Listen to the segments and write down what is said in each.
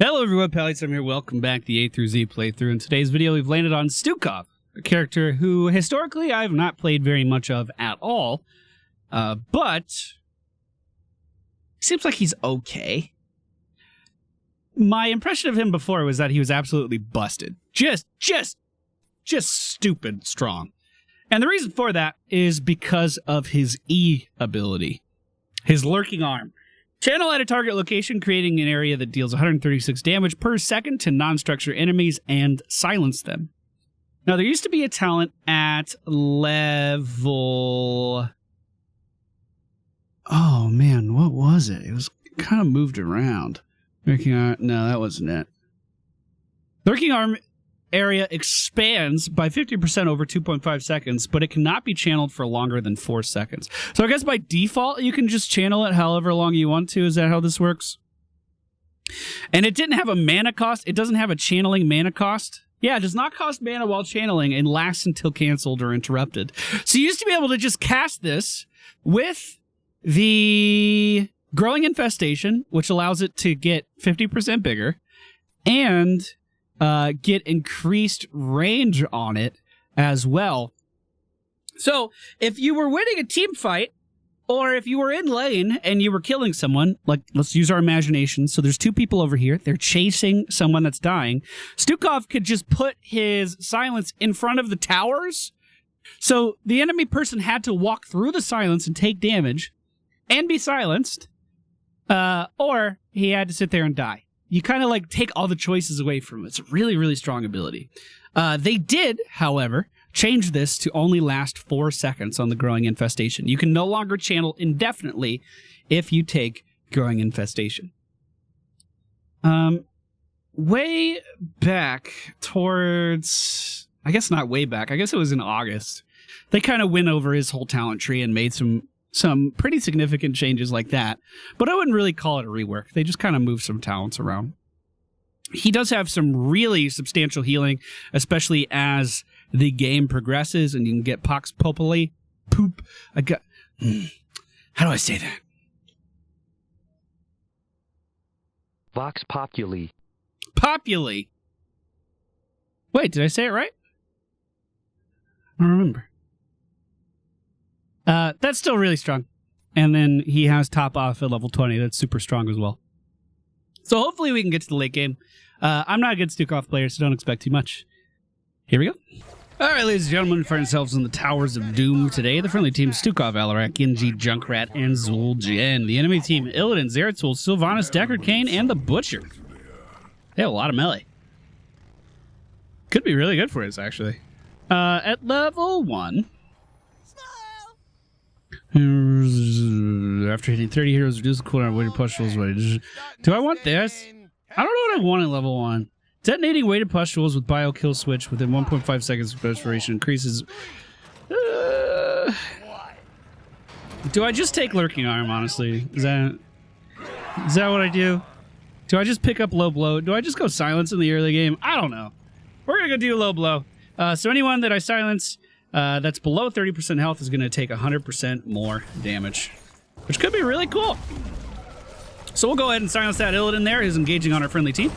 Hello everyone, Pallytime here. Welcome back to the A through Z playthrough. In today's video, we've landed on Stukov, a character who historically I have not played very much of at all, but seems like he's okay. My impression of him before was that he was absolutely busted. Just stupid strong. And the reason for that is because of his E ability, his lurking arm. Channel at a target location, creating an area that deals 136 damage per second to non-structure enemies and silence them. Now, there used to be a talent at level... Oh, man, what was it? It was kind of moved around. Lurking arm... No, that wasn't it. Lurking arm area expands by 50% over 2.5 seconds, but it cannot be channeled for longer than 4 seconds. So I guess by default, you can just channel it however long you want to. Is that how this works? And it didn't have a mana cost. It doesn't have a channeling mana cost. Yeah, it does not cost mana while channeling and lasts until canceled or interrupted. So you used to be able to just cast this with the growing infestation, which allows it to get 50% bigger, and get increased range on it as well. So if you were winning a team fight, or if you were in lane and you were killing someone, like let's use our imagination. So there's two people over here. They're chasing someone that's dying. Stukov could just put his silence in front of the towers. So the enemy person had to walk through the silence and take damage and be silenced, or he had to sit there and die. You kind of like take all the choices away from him. It's a really, really strong ability. They did, however, change this to only last 4 seconds on the growing infestation. You can no longer channel indefinitely if you take growing infestation. Way back towards, I guess not way back, I guess it was in August, they kind of went over his whole talent tree and made some pretty significant changes like that, but I wouldn't really call it a rework. They just kind of moved some talents around. He does have some really substantial healing, especially as the game progresses and you can get Pox Populi. Poop. How do I say that? Vox Populi. Populi. Wait, did I say it right? I don't remember. That's still really strong. And then he has top off at level 20. That's super strong as well. So hopefully we can get to the late game. I'm not a good Stukov player, so don't expect too much. Here we go. All right, ladies and gentlemen, we find ourselves in the Towers of Doom today. The friendly team Stukov, Alarak, Genji, Junkrat, and Zu'Jin. The enemy team Illidan, Zeratul, Sylvanas, Deckard, Cain, and the Butcher. They have a lot of melee. Could be really good for us, actually. At level 1... After hitting 30 heroes, reduce the cooldown of weighted pustules. Do I want this? I don't know what I want at level 1. Detonating weighted pustules with bio kill switch within 1.5 seconds of restoration increases. Do I just take lurking arm, honestly? Is that what I do? Do I just pick up low blow? Do I just go silence in the early game? I don't know. We're going to go do low blow. So anyone that I silence that's below 30% health is going to take 100% more damage, which could be really cool. So we'll go ahead and silence that Illidan there. He's engaging on our friendly team.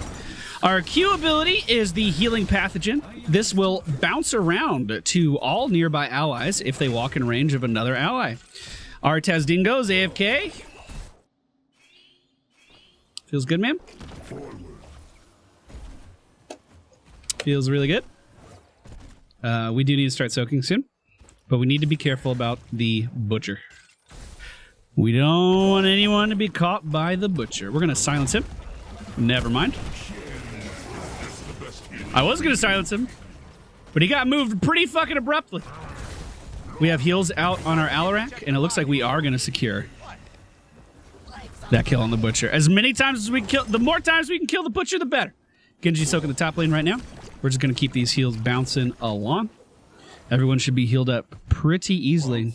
Our Q ability is the Healing Pathogen. This will bounce around to all nearby allies if they walk in range of another ally. Our Tazdingo is AFK. Feels good, man? Feels really good. We do need to start soaking soon, but we need to be careful about the Butcher. We don't want anyone to be caught by the Butcher. We're going to silence him. Never mind. I was going to silence him, but he got moved pretty fucking abruptly. We have heals out on our Alarak, and it looks like we are going to secure that kill on the Butcher. As many times as we can kill, the more times we can kill the Butcher, the better. Genji soaking the top lane right now. We're just going to keep these heals bouncing along. Everyone should be healed up pretty easily.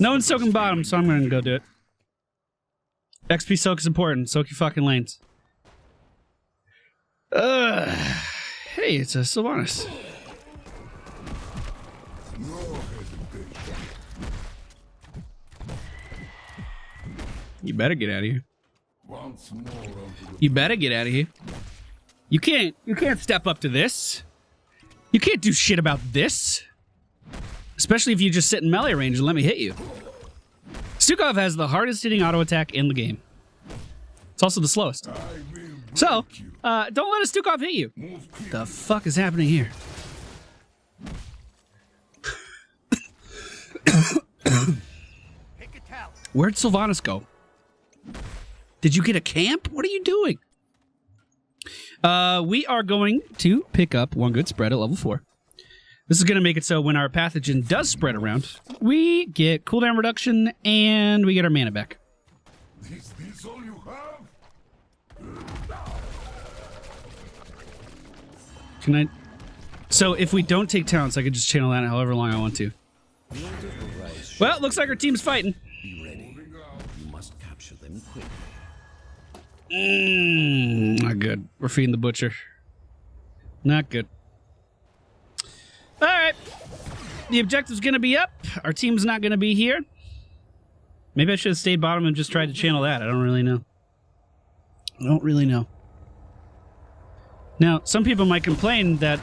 No one's soaking bottom, so I'm going to go do it. XP soak is important. Soak your fucking lanes. Hey, it's a Sylvanas. You better get out of here. You better get out of here. You can't step up to this. You can't do shit about this. Especially if you just sit in melee range and let me hit you. Stukov has the hardest hitting auto attack in the game. It's also the slowest. So, don't let a Stukov hit you. The fuck is happening here? Where'd Sylvanas go? Did you get a camp? What are you doing? We are going to pick up one good spread at level 4. This is going to make it so when our pathogen does spread around, we get cooldown reduction and we get our mana back. Is this all you have? Can I? So if we don't take talents, I could just channel that however long I want to. Well, looks like our team's fighting. Be ready. You must capture them quickly. Not good. We're feeding the butcher. Not good. All right. The objective's going to be up. Our team's not going to be here. Maybe I should have stayed bottom and just tried to channel that. I don't really know. Now, some people might complain that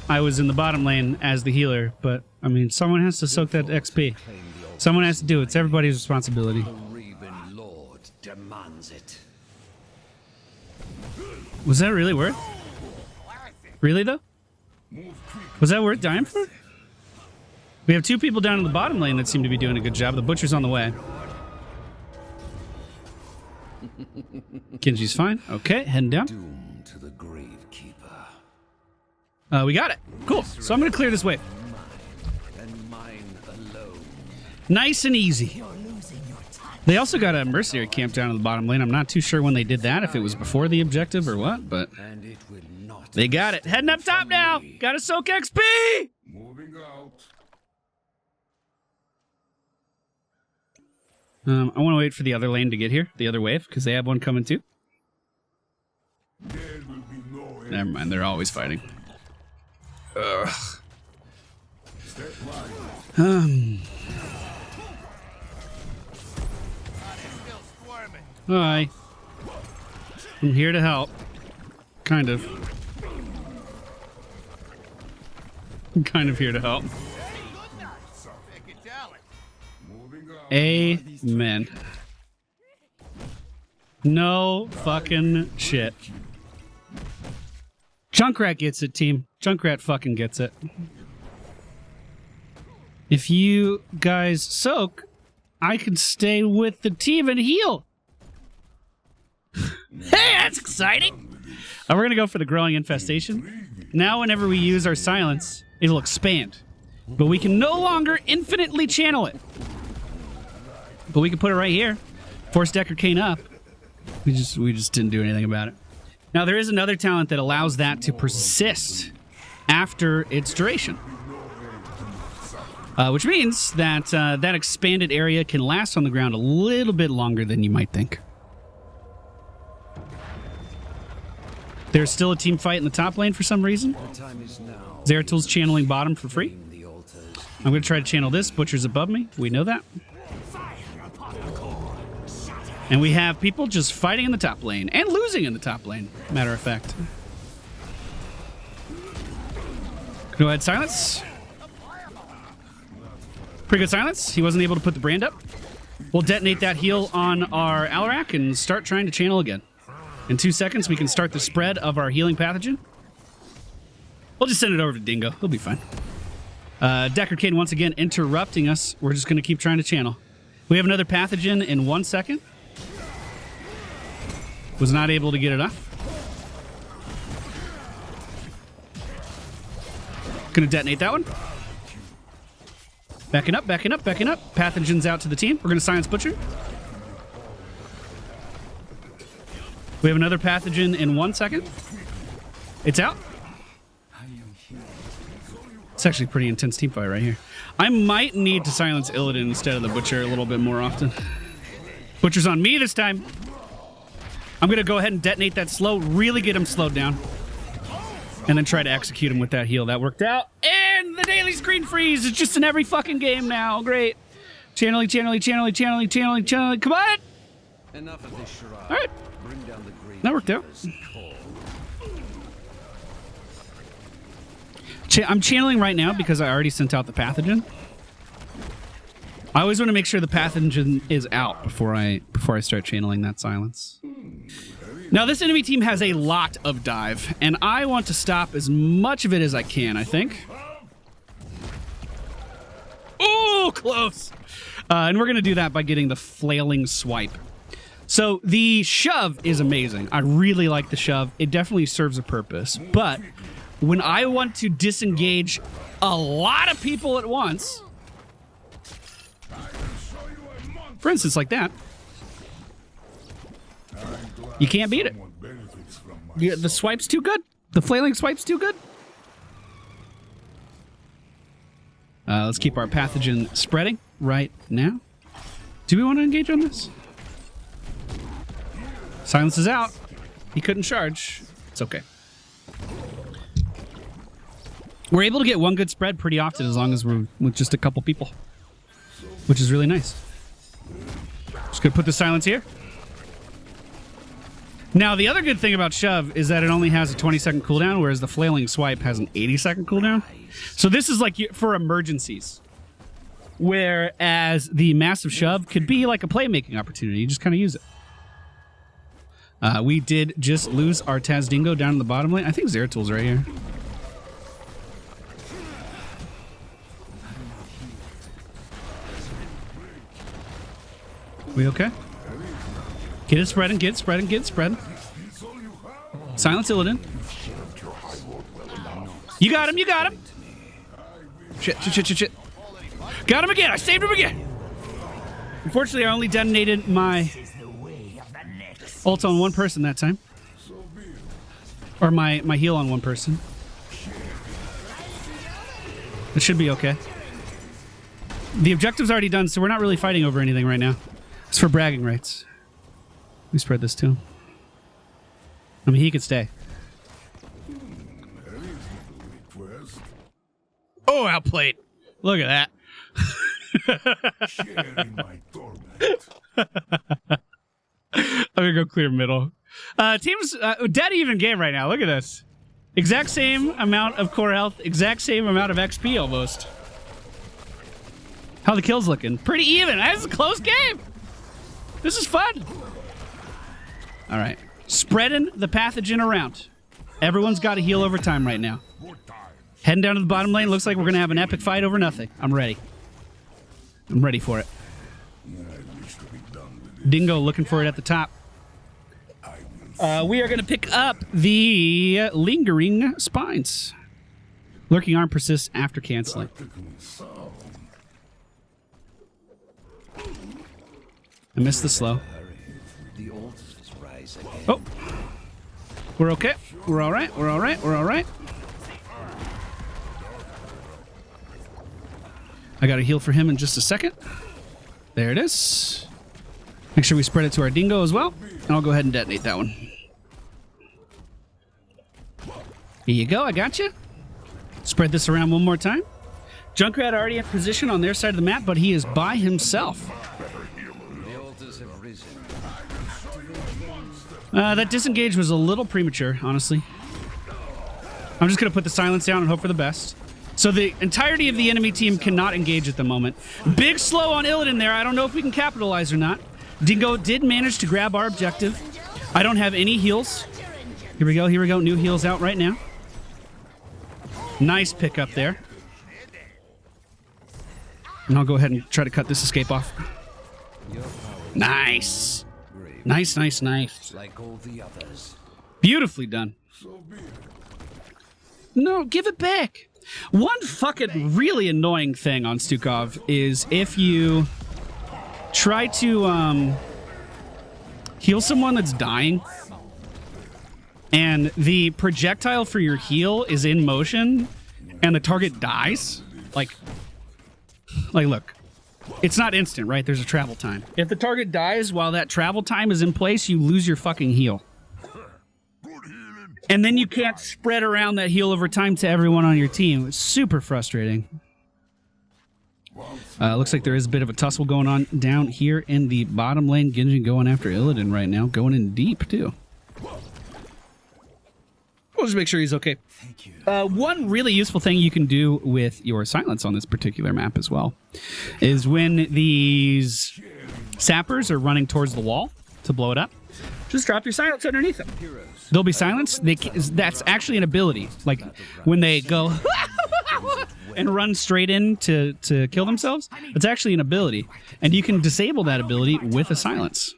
I was in the bottom lane as the healer, but, I mean, someone has to soak that XP. Someone has to do it. It's everybody's responsibility. The Raven Lord demands it. Was that really worth? Really, though? Was that worth dying for? We have 2 people down in the bottom lane that seem to be doing a good job. The butcher's on the way. Genji's fine. Okay, heading down. Doom to the Gravekeeper. We got it. Cool. So I'm going to clear this wave. And mine alone. Nice and easy. They also got a mercenary camp down in the bottom lane. I'm not too sure when they did that, if it was before the objective or what, but And it will not they got it. Heading up top now. Got to soak XP. Moving out. I want to wait for the other lane to get here, the other wave, because they have one coming too. There will be no end. Never mind, they're always fighting. Ugh. Step line. Hi. I'm here to help. Kind of. I'm kind of here to help. Moving out. Amen. No fucking shit. Junkrat gets it, team. Junkrat fucking gets it. If you guys soak, I can stay with the team and heal. Hey, that's exciting! We're going to go for the growing infestation. Now whenever we use our silence, it'll expand. But we can no longer infinitely channel it. But we can put it right here. Force Deck Arcane up. We just didn't do anything about it. Now there is another talent that allows that to persist after its duration. Which means that that expanded area can last on the ground a little bit longer than you might think. There's still a team fight in the top lane for some reason. The time is now. Zeratil's channeling bottom for free. The altars. I'm going to try to channel this. Butcher's above me. We know that. And we have people just fighting in the top lane and losing in the top lane, matter of fact. Go ahead, silence. Pretty good silence. He wasn't able to put the brand up. We'll detonate that heal on our Alarak and start trying to channel again. In 2 seconds, we can start the spread of our healing pathogen. We'll just send it over to Dingo. He'll be fine. Deck Arcane once again interrupting us. We're just going to keep trying to channel. We have another pathogen in 1 second. Was not able to get it off. Gonna detonate that one. Backing up, backing up, backing up. Pathogen's out to the team. We're gonna silence Butcher. We have another pathogen in 1 second. It's out. It's actually a pretty intense team fight right here. I might need to silence Illidan instead of the Butcher a little bit more often. Butcher's on me this time. I'm going to go ahead and detonate that slow, really get him slowed down. And then try to execute him with that heal. That worked out. And the daily screen freeze is just in every fucking game now. Great. Channeling, channeling, channeling, channeling, channeling, channeling. Come on! Enough of this charade. All right. Bring down the grave. That worked out. I'm channeling right now because I already sent out the pathogen. I always want to make sure the pathogen is out before I start channeling that silence. Now, this enemy team has a lot of dive, and I want to stop as much of it as I can, I think. Oh, close! And we're going to do that by getting the flailing swipe. So the shove is amazing. I really like the shove. It definitely serves a purpose. But when I want to disengage a lot of people at once, for instance, like that, you can't beat it. Yeah, the swipe's too good. The flailing swipe's too good. Let's keep our pathogen spreading right now. Do we want to engage on this? Silence is out. He couldn't charge. It's okay. We're able to get one good spread pretty often as long as we're with just a couple people, which is really nice. Just gonna put the silence here. Now, the other good thing about shove is that it only has a 20-second cooldown, whereas the flailing swipe has an 80-second cooldown. So this is like for emergencies. Whereas the massive shove could be like a playmaking opportunity. You just kind of use it. We did just lose our Taz Dingo down in the bottom lane. I think Zeratil's right here. We okay? Get it spreading, get it spreading, get it spreading. Silence Illidan. You got him, you got him! Shit. Got him again, I saved him again! Unfortunately, I only detonated my ult on one person that time. Or my heal on one person. It should be okay. The objective's already done, so we're not really fighting over anything right now. It's for bragging rights. We spread this to him. I mean, he could stay. Oh, outplayed. Look at that. Sharing my torment. I'm gonna go clear middle. Team's dead even game right now. Look at this. Exact same amount of core health, exact same amount of XP almost. How the kills looking? Pretty even. That's a close game. This is fun. All right. Spreading the pathogen around. Everyone's got to heal over time right now. Heading down to the bottom lane. Looks like we're going to have an epic fight over nothing. I'm ready. I'm ready for it. Dingo looking for it at the top. We are going to pick up the Lingering Spines. Lurking Arm persists after canceling. I missed the slow. Oh. We're okay. We're all right. We're all right. We're all right. I got to heal for him in just a second. There it is. Make sure we spread it to our Dingo as well. And I'll go ahead and detonate that one. Here you go. I got you. Spread this around one more time. Junkrat already in position on their side of the map, but he is by himself. That disengage was a little premature, honestly. I'm just going to put the silence down and hope for the best. So the entirety of the enemy team cannot engage at the moment. Big slow on Illidan there. I don't know if we can capitalize or not. Dingo did manage to grab our objective. I don't have any heals. Here we go. Here we go. New heals out right now. Nice pick up there. And I'll go ahead and try to cut this escape off. Nice. Nice, nice, nice. Like all the others. Beautifully done. No, give it back. One fucking really annoying thing on Stukov is if you try to heal someone that's dying and the projectile for your heal is in motion and the target dies, like look. It's not instant, right? There's a travel time. If the target dies while that travel time is in place, you lose your fucking heal. And then you can't spread around that heal over time to everyone on your team. It's super frustrating. Looks like there is a bit of a tussle going on down here in the bottom lane. Genji going after Illidan right now. Going in deep, too. We'll just make sure he's okay. Thank you. One really useful thing you can do with your silence on this particular map as well is when these sappers are running towards the wall to blow it up, just drop your silence underneath them. They'll be silenced. That's actually an ability. Like when they go and run straight in to kill themselves, it's actually an ability. And you can disable that ability with a silence.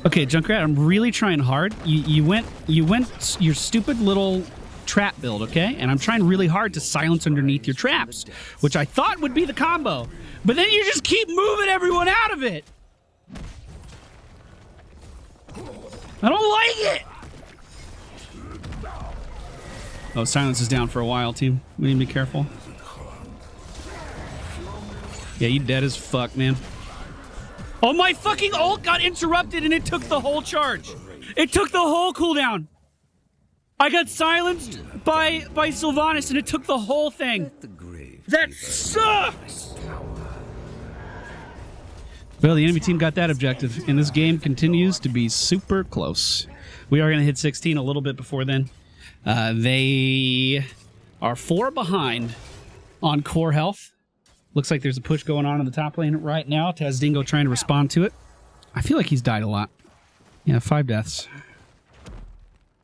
Okay, Junkrat, I'm really trying hard. You went your stupid little trap build, okay? And I'm trying really hard to silence underneath your traps, which I thought would be the combo. But then you just keep moving everyone out of it. I don't like it. Oh, silence is down for a while, team. We need to be careful. Yeah, you dead as fuck, man. Oh, my fucking ult got interrupted and it took the whole charge. It took the whole cooldown. I got silenced by Sylvanas and it took the whole thing. That sucks! Well, the enemy team got that objective, and this game continues to be super close. We are going to hit 16 a little bit before then. They are 4 behind on core health. Looks like there's a push going on in the top lane right now. Taz Dingo trying to respond to it. I feel like he's died a lot. Yeah, 5 deaths.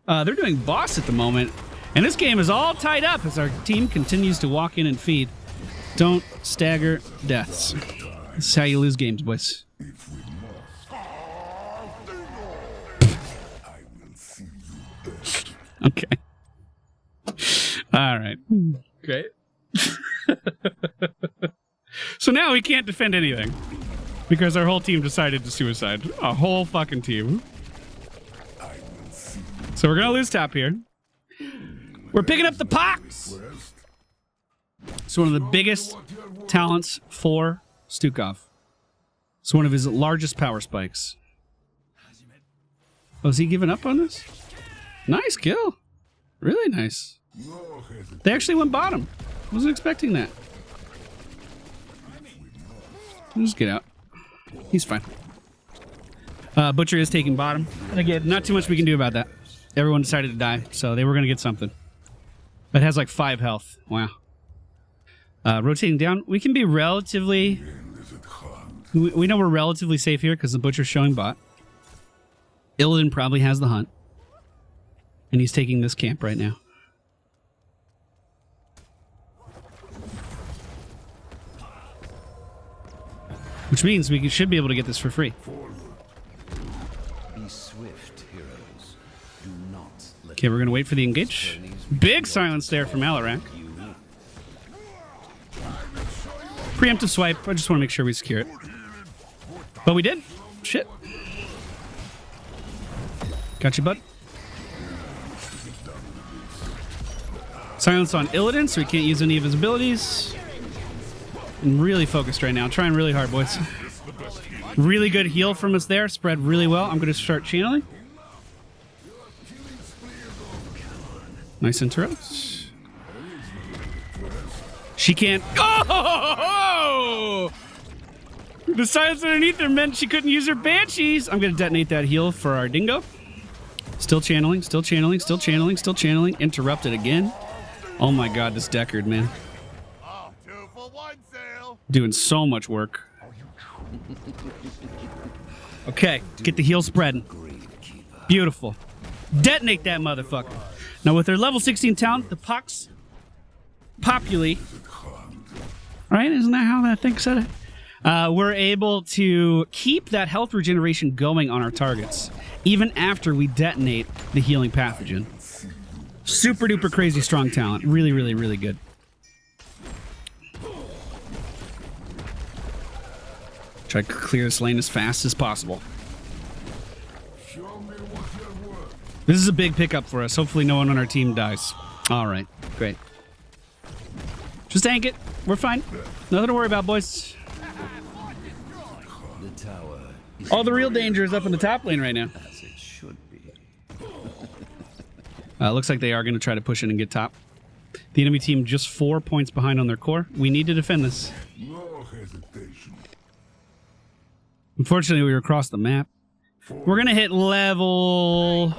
They're doing boss at the moment. And this game is all tied up as our team continues to walk in and feed. Don't stagger deaths. This is how you lose games, boys. Okay. All right. Great. So now we can't defend anything because our whole team decided to suicide. A whole fucking team. So we're going to lose top here. We're picking up the pox. It's one of the biggest talents for Stukov. It's one of his largest power spikes. Oh, is he giving up on this? Nice kill. Really nice. They actually went bottom. Wasn't expecting that. Just get out. He's fine. Butcher is taking bottom. And again, not too much we can do about that. Everyone decided to die, so they were going to get something. But it has like 5 health. Wow. Rotating down. We can be relatively... We know we're relatively safe here because the Butcher's showing bot. Illidan probably has the hunt. And he's taking this camp right now. Which means we should be able to get this for free. Be swift, heroes. Do not let Okay, we're going to wait for the engage. Big silence there from Alarak. Preemptive swipe. I just want to make sure we secure it. But we did. Shit. Got you, bud. Silence on Illidan, so he can't use any of his abilities. I'm really focused right now. Trying really hard, boys. Really good heal from us there. Spread really well. I'm going to start channeling. Nice interrupt. She can't... Oh! The silence underneath her meant she couldn't use her banshees. I'm going to detonate that heal for our dingo. Still channeling, still channeling, still channeling, still channeling. Interrupted again. Oh my god, this Deckard, man. Doing so much work. Okay, get the heal spreading. Beautiful. Detonate that motherfucker. Now with their level 16 talent, the Pox Populi. Right? Isn't that how that thing said it? We're able to keep that health regeneration going on our targets, even after we detonate the healing pathogen. Super duper crazy strong talent. Really, really, really good. Try to clear this lane as fast as possible. This is a big pickup for us. Hopefully no one on our team dies. All right, great. Just tank it. We're fine. Nothing to worry about, boys. All the real danger is up in the top lane right now. as it should be. Looks like they are going to try to push in and get top. The enemy team just 4 points behind on their core. We need to defend this. No hesitation. Unfortunately, we were across the map. We're going to hit level...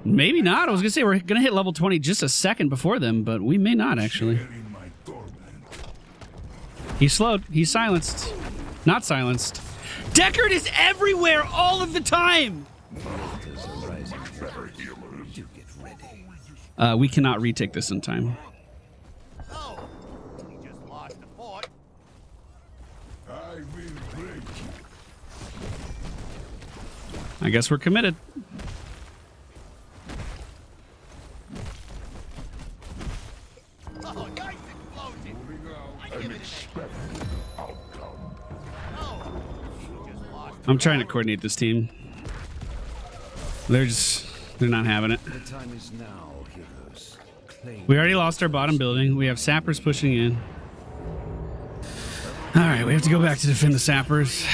Maybe not. I was going to say we're going to hit level 20 just a second before them, but we may not, actually. He's slowed. He's silenced. Not silenced. Deckard is everywhere all of the time! We cannot retake this in time. I guess we're committed. I'm trying to coordinate this team. They're not having it. The time is now, heroes. We already lost our bottom building. We have sappers pushing in. All right, we have to go back to defend the sappers.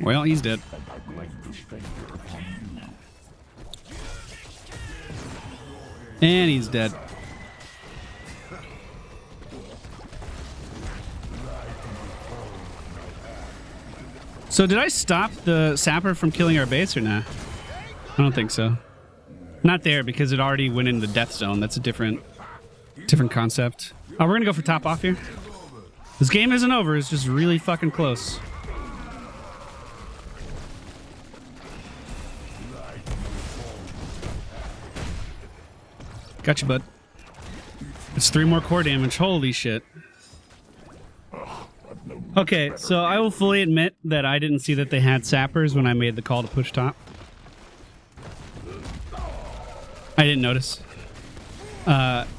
Well, he's dead. And he's dead. So did I stop the sapper from killing our base or not? I don't think so. Not there because it already went in the death zone. That's a different concept. Oh, we're gonna go for top off here. This game isn't over. It's just really fucking close. Gotcha, bud. It's 3 more core damage. Holy shit. Okay, so I will fully admit that I didn't see that they had sappers when I made the call to push top. I didn't notice.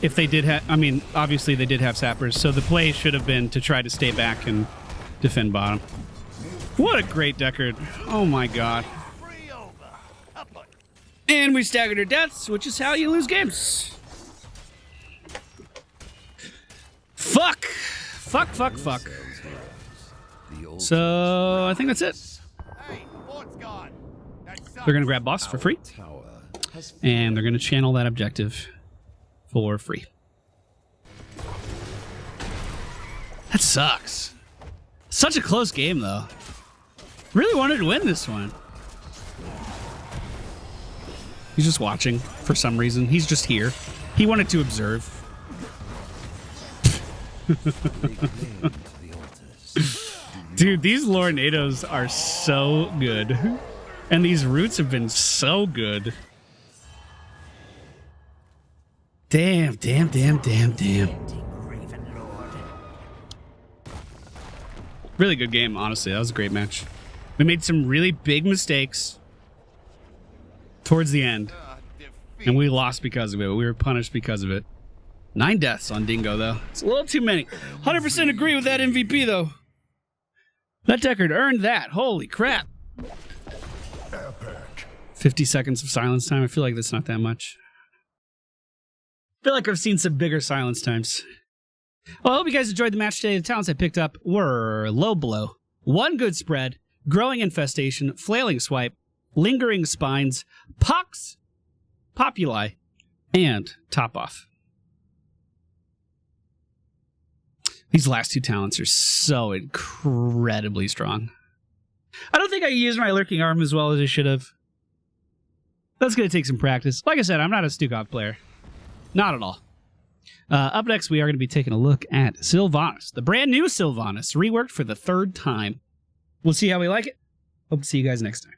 If they did have... I mean, obviously they did have sappers, so the play should have been to try to stay back and defend bottom. What a great Deckard. Oh my god. And we staggered our deaths, which is how you lose games. Fuck! Fuck, fuck, fuck. So, I think that's it. They're going to grab boss for free. And they're going to channel that objective for free. That sucks. Such a close game, though. Really wanted to win this one. He's just watching for some reason. He's just here. He wanted to observe. Dude, these Lornados are so good. And these roots have been so good. Damn, damn, damn, damn, damn. Really good game, honestly. That was a great match. We made some really big mistakes towards the end. And we lost because of it. We were punished because of it. 9 deaths on Dingo, though. It's a little too many. 100% agree with that MVP, though. That Deckard earned that. Holy crap. 50 seconds of silence time. I feel like that's not that much. I feel like I've seen some bigger silence times. Well, I hope you guys enjoyed the match today. The talents I picked up were low blow, 1 good spread, growing infestation, flailing swipe, lingering spines, pox, populi, and top off. These last 2 talents are so incredibly strong. I don't think I used my lurking arm as well as I should have. That's going to take some practice. Like I said, I'm not a Stukov player. Not at all. Up next, we are going to be taking a look at Sylvanas. The brand new Sylvanas, reworked for the 3rd time. We'll see how we like it. Hope to see you guys next time.